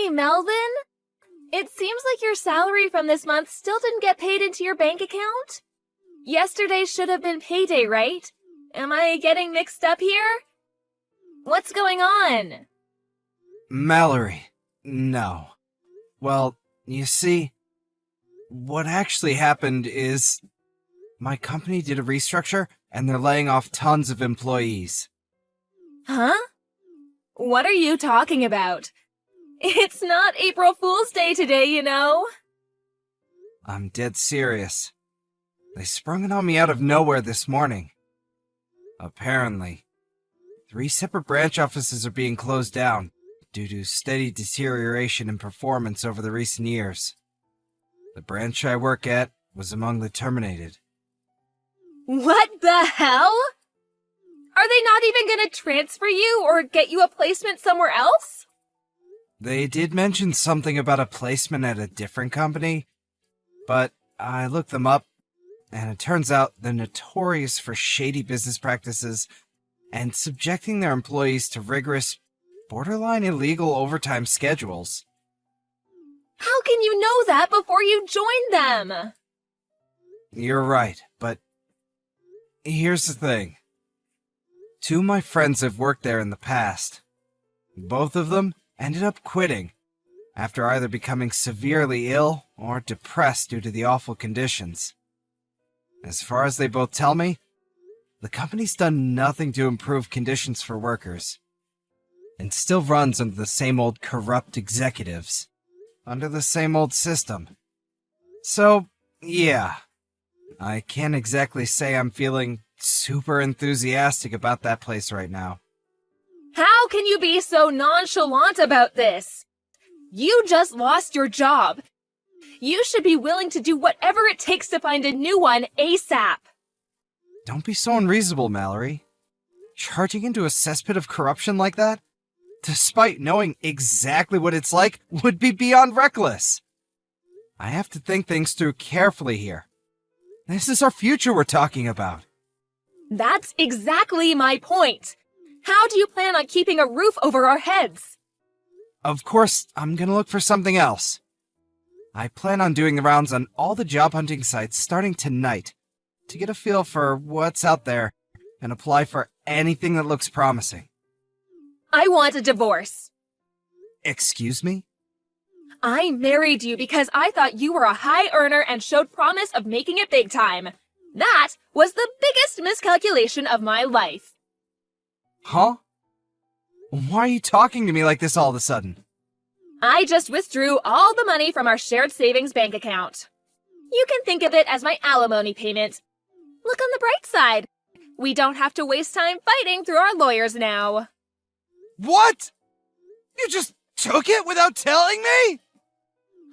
Hey, Melvin? It seems like your salary from this month still didn't get paid into your bank account? Yesterday should have been payday, right? Am I getting mixed up here? What's going on? Mallory, no. Well, you see, what actually happened is my company did a restructure and they're laying off tons of employees. Huh? What are you talking about? It's not April Fool's Day today, you know. I'm dead serious. They sprung it on me out of nowhere this morning. Apparently, 3 separate branch offices are being closed down due to steady deterioration in performance over the recent years. The branch I work at was among the terminated. What the hell? Are they not even gonna transfer you or get you a placement somewhere else? They did mention something about a placement at a different company, but I looked them up, and it turns out they're notorious for shady business practices and subjecting their employees to rigorous, borderline illegal overtime schedules. How can you know that before you join them? You're right, but here's the thing. 2 of my friends have worked there in the past. Both of them ended up quitting after either becoming severely ill or depressed due to the awful conditions. As far as they both tell me, the company's done nothing to improve conditions for workers, and still runs under the same old corrupt executives, under the same old system. So, yeah, I can't exactly say I'm feeling super enthusiastic about that place right now. How can you be so nonchalant about this? You just lost your job. You should be willing to do whatever it takes to find a new one ASAP. Don't be so unreasonable, Mallory. Charging into a cesspit of corruption like that, despite knowing exactly what it's like, would be beyond reckless. I have to think things through carefully here. This is our future we're talking about. That's exactly my point. How do you plan on keeping a roof over our heads? Of course, I'm gonna look for something else. I plan on doing the rounds on all the job hunting sites starting tonight to get a feel for what's out there and apply for anything that looks promising. I want a divorce. Excuse me? I married you because I thought you were a high earner and showed promise of making it big time. That was the biggest miscalculation of my life. Huh? Why are you talking to me like this all of a sudden? I just withdrew all the money from our shared savings bank account. You can think of it as my alimony payment. Look on the bright side. We don't have to waste time fighting through our lawyers now. What? You just took it without telling me?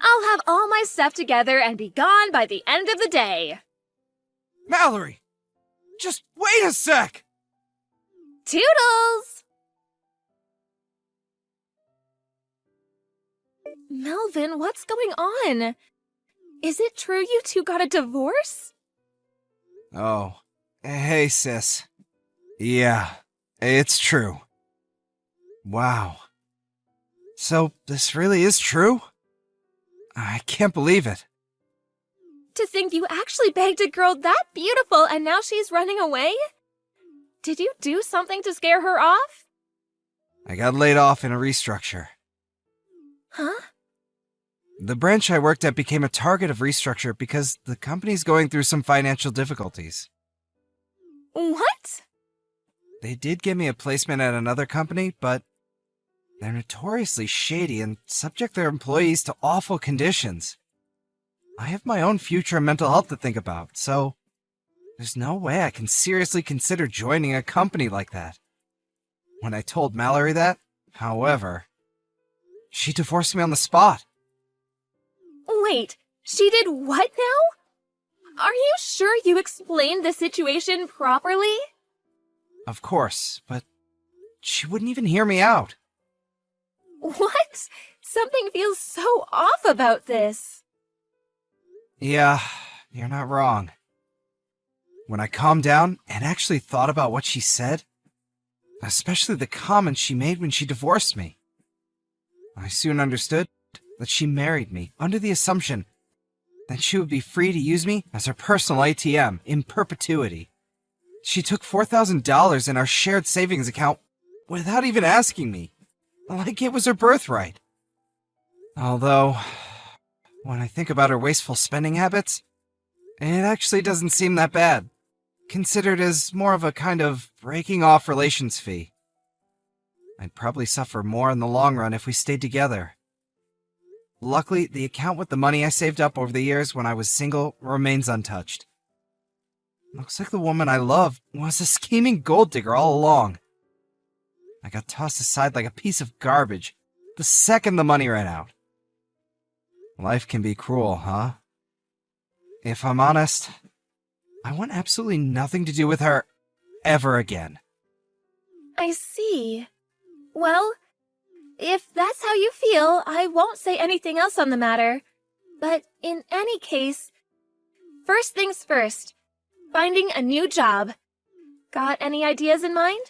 I'll have all my stuff together and be gone by the end of the day. Mallory, just wait a sec! Toodles! Melvin, what's going on? Is it true you two got a divorce? Oh, hey sis. Yeah, it's true. Wow. So, this really is true? I can't believe it. To think you actually begged a girl that beautiful and now she's running away? Did you do something to scare her off? I got laid off in a restructure. Huh? The branch I worked at became a target of restructure because the company's going through some financial difficulties. What? They did give me a placement at another company, but they're notoriously shady and subject their employees to awful conditions. I have my own future and mental health to think about, so there's no way I can seriously consider joining a company like that. When I told Mallory that, however, she divorced me on the spot. Wait, she did what now? Are you sure you explained the situation properly? Of course, but she wouldn't even hear me out. What? Something feels so off about this. Yeah, you're not wrong. When I calmed down and actually thought about what she said, especially the comments she made when she divorced me, I soon understood that she married me under the assumption that she would be free to use me as her personal ATM in perpetuity. She took $4,000 in our shared savings account without even asking me, like it was her birthright. Although, when I think about her wasteful spending habits, it actually doesn't seem that bad, considered as more of a kind of breaking off relations fee. I'd probably suffer more in the long run if we stayed together. Luckily, the account with the money I saved up over the years when I was single remains untouched. Looks like the woman I loved was a scheming gold digger all along. I got tossed aside like a piece of garbage the second the money ran out. Life can be cruel, huh? If I'm honest, I want absolutely nothing to do with her ever again. I see. Well, if that's how you feel, I won't say anything else on the matter. But in any case, first things first, finding a new job. Got any ideas in mind?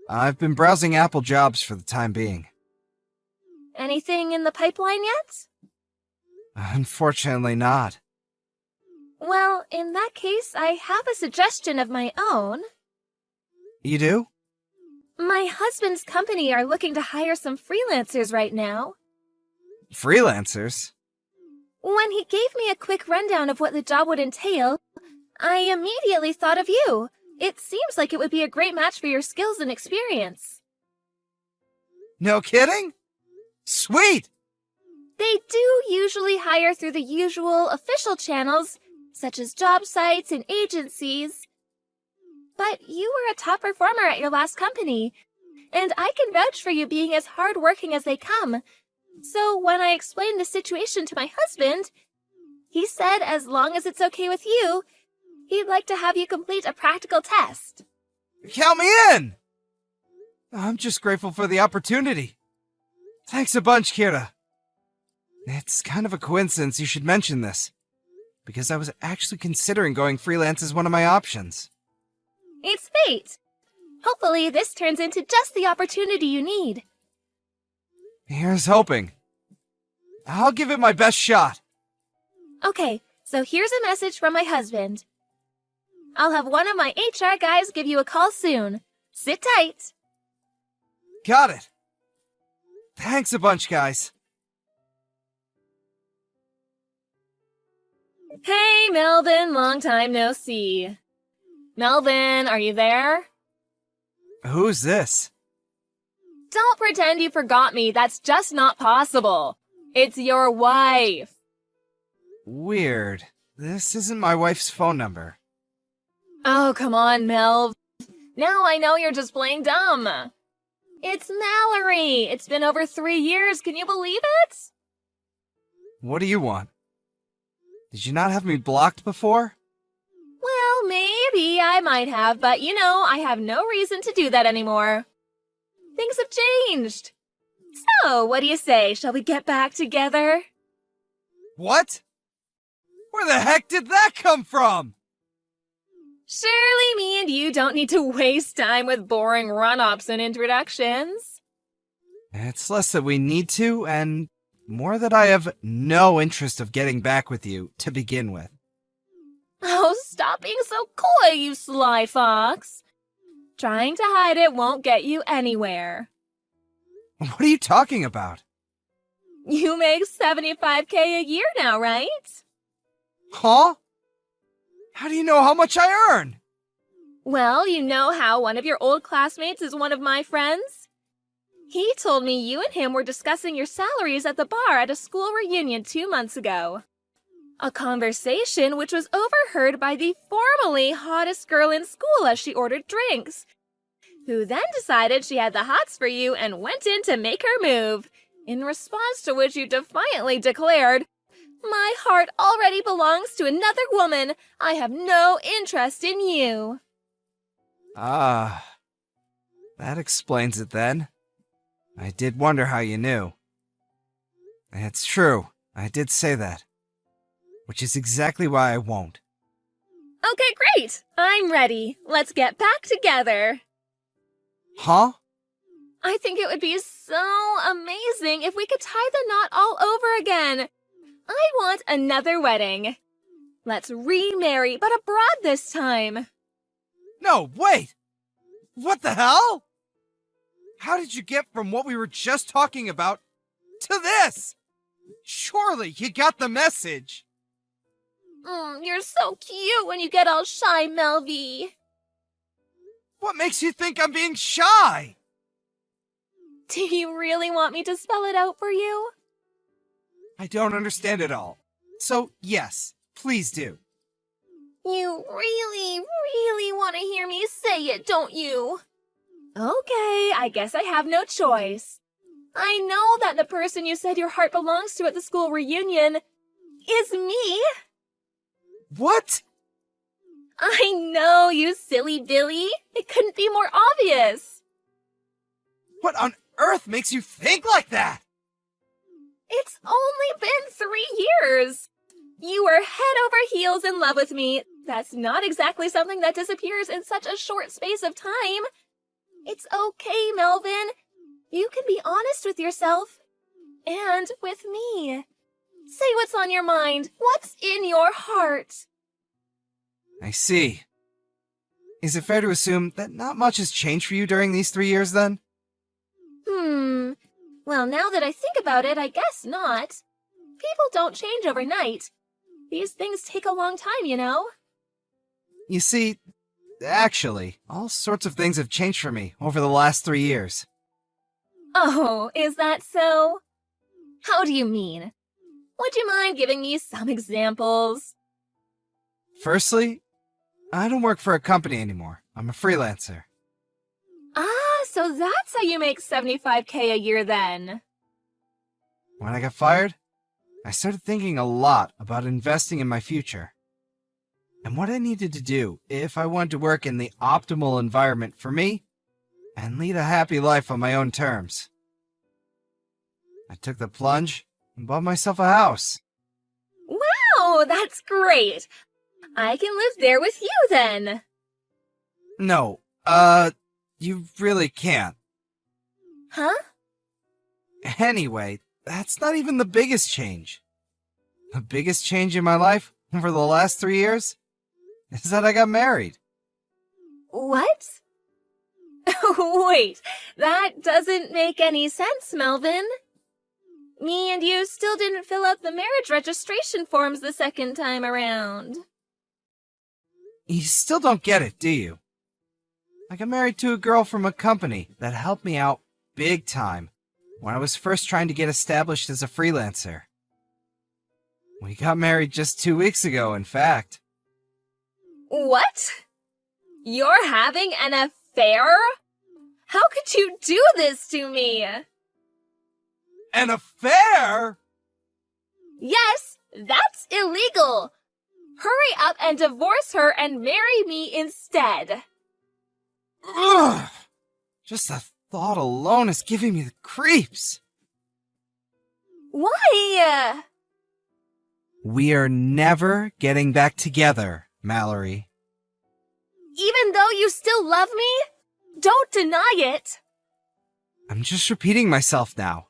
I've been browsing Apple jobs for the time being. Anything in the pipeline yet? Unfortunately not. Well, in that case, I have a suggestion of my own. You do? My husband's company are looking to hire some freelancers right now. Freelancers? When he gave me a quick rundown of what the job would entail, I immediately thought of you. It seems like it would be a great match for your skills and experience. No kidding? Sweet! They do usually hire through the usual official channels, such as job sites and agencies. But you were a top performer at your last company, and I can vouch for you being as hardworking as they come. So when I explained the situation to my husband, he said as long as it's okay with you, he'd like to have you complete a practical test. Count me in! I'm just grateful for the opportunity. Thanks a bunch, Kira. It's kind of a coincidence you should mention this, because I was actually considering going freelance as one of my options. It's fate. Hopefully this turns into just the opportunity you need. Here's hoping. I'll give it my best shot. Okay, so here's a message from my husband. I'll have one of my HR guys give you a call soon. Sit tight. Got it. Thanks a bunch, guys. Hey, Melvin, long time no see. Melvin, are you there? Who's this? Don't pretend you forgot me. That's just not possible. It's your wife. Weird. This isn't my wife's phone number. Oh, come on, Melv. Now I know you're just plain dumb. It's Mallory. It's been over 3 years. Can you believe it? What do you want? Did you not have me blocked before? Well, maybe I might have, but I have no reason to do that anymore. Things have changed. So, what do you say? Shall we get back together? What? Where the heck did that come from? Surely me and you don't need to waste time with boring run-ups and introductions. It's less that we need to, and more that I have no interest of getting back with you to begin with. Oh, stop being so coy, you sly fox. Trying to hide it won't get you anywhere. What are you talking about? You make $75K a year now, right? Huh? How do you know how much I earn? Well, you know how one of your old classmates is one of my friends? He told me you and him were discussing your salaries at the bar at a school reunion 2 months ago. A conversation which was overheard by the formerly hottest girl in school as she ordered drinks, who then decided she had the hots for you and went in to make her move, in response to which you defiantly declared, "My heart already belongs to another woman. I have no interest in you." Ah, that explains it then. I did wonder how you knew. It's true, I did say that. Which is exactly why I won't. Okay, great. I'm ready. Let's get back together. Huh? I think it would be so amazing if we could tie the knot all over again. I want another wedding. Let's remarry, but abroad this time. No, wait! What the hell? How did you get from what we were just talking about to this? Surely you got the message. You're so cute when you get all shy, Melvy. What makes you think I'm being shy? Do you really want me to spell it out for you? I don't understand it all. So, yes, please do. You really want to hear me say it, don't you? Okay, I guess I have no choice. I know that the person you said your heart belongs to at the school reunion is me. What? I know, you silly Billy. It couldn't be more obvious. What on earth makes you think like that? It's only been 3 years. You were head over heels in love with me. That's not exactly something that disappears in such a short space of time. It's okay, Melvin. You can be honest with yourself. And with me. Say what's on your mind. What's in your heart? I see. Is it fair to assume that not much has changed for you during these 3 years, then? Well, now that I think about it, I guess not. People don't change overnight. These things take a long time, you know? You see, actually, all sorts of things have changed for me over the last 3 years. Oh, is that so? How do you mean? Would you mind giving me some examples? Firstly, I don't work for a company anymore. I'm a freelancer. So that's how you make $75K a year then. When I got fired, I started thinking a lot about investing in my future and what I needed to do if I wanted to work in the optimal environment for me and lead a happy life on my own terms. I took the plunge and bought myself a house. Wow, that's great. I can live there with you then. No, you really can't. Huh? Anyway, that's not even the biggest change. The biggest change in my life over the last 3 years is that I got married. What? Wait, that doesn't make any sense, Melvin. Me and you still didn't fill out the marriage registration forms the second time around. You still don't get it, do you? I got married to a girl from a company that helped me out big time when I was first trying to get established as a freelancer. We got married just 2 weeks ago, in fact. What? You're having an affair? How could you do this to me? An affair? Yes, that's illegal. Hurry up and divorce her and marry me instead. Ugh! Just the thought alone is giving me the creeps. Why? We are never getting back together, Mallory. Even though you still love me? Don't deny it. I'm just repeating myself now,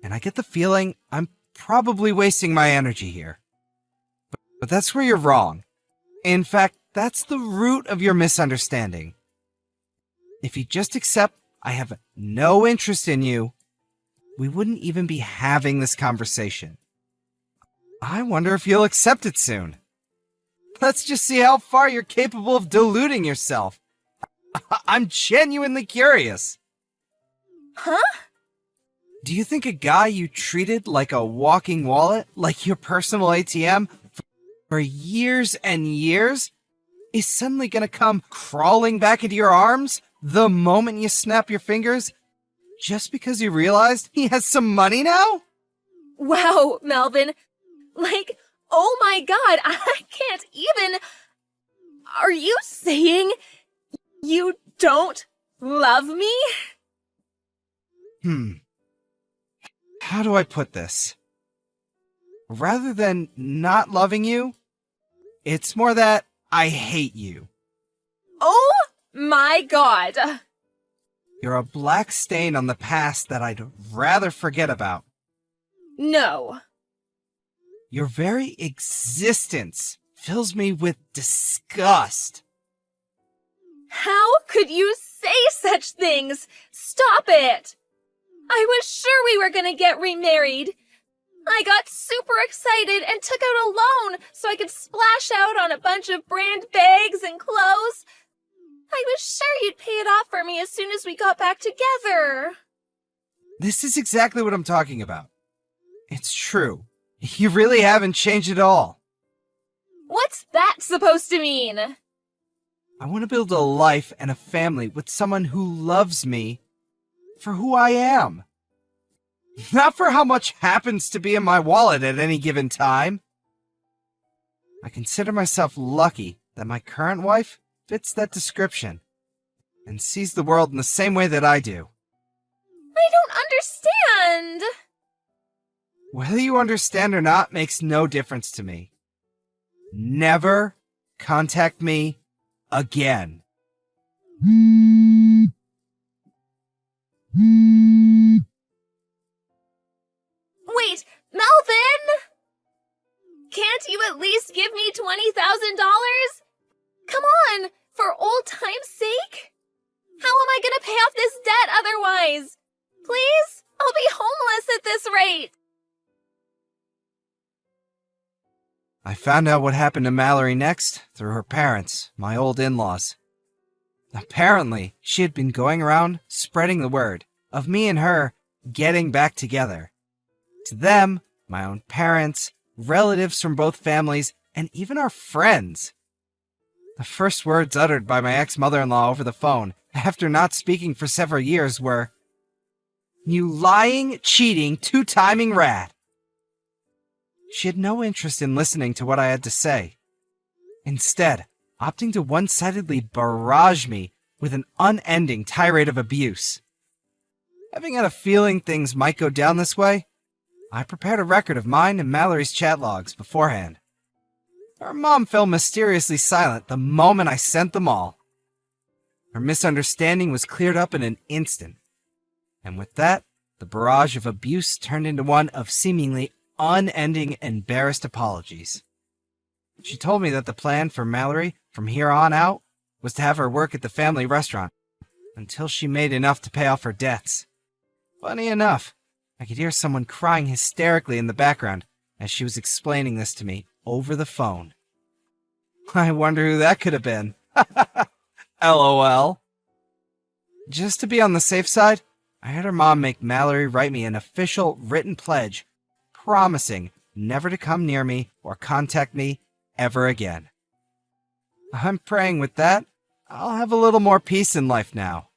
and I get the feeling I'm probably wasting my energy here. But that's where you're wrong. In fact, that's the root of your misunderstanding. If you just accept I have no interest in you, we wouldn't even be having this conversation. I wonder if you'll accept it soon. Let's just see how far you're capable of deluding yourself. I'm genuinely curious. Huh? Do you think a guy you treated like a walking wallet, like your personal ATM, for years and years, is suddenly gonna come crawling back into your arms the moment you snap your fingers, just because you realized he has some money now? Wow, Melvin. Like, oh my god, I can't even... Are you saying you don't love me? How do I put this? Rather than not loving you, it's more that I hate you. Oh my god. You're a black stain on the past that I'd rather forget about. No. Your very existence fills me with disgust. How could you say such things? Stop it! I was sure we were gonna get remarried. I got super excited and took out a loan so I could splash out on a bunch of brand bags and clothes. I was sure you'd pay it off for me as soon as we got back together. This is exactly what I'm talking about. It's true. You really haven't changed at all. What's that supposed to mean? I want to build a life and a family with someone who loves me for who I am. Not for how much happens to be in my wallet at any given time. I consider myself lucky that my current wife fits that description and sees the world in the same way that I do. I don't understand. Whether you understand or not makes no difference to me. Never contact me again. Wait, Melvin! Can't you at least give me $20,000? Come on, for old time's sake? How am I gonna pay off this debt otherwise? Please? I'll be homeless at this rate. I found out what happened to Mallory next through her parents, my old in-laws. Apparently, she had been going around spreading the word of me and her getting back together. To them, my own parents, relatives from both families, and even our friends. The first words uttered by my ex-mother-in-law over the phone, after not speaking for several years, were, "You lying, cheating, two-timing rat." She had no interest in listening to what I had to say. Instead, opting to one-sidedly barrage me with an unending tirade of abuse. Having had a feeling things might go down this way, I prepared a record of mine and Mallory's chat logs beforehand. Her mom fell mysteriously silent the moment I sent them all. Her misunderstanding was cleared up in an instant. And with that, the barrage of abuse turned into one of seemingly unending embarrassed apologies. She told me that the plan for Mallory from here on out was to have her work at the family restaurant until she made enough to pay off her debts. Funny enough, I could hear someone crying hysterically in the background as she was explaining this to me over the phone. I wonder who that could have been. LOL. Just to be on the safe side, I had her mom make Mallory write me an official written pledge promising never to come near me or contact me ever again. I'm praying with that, I'll have a little more peace in life now.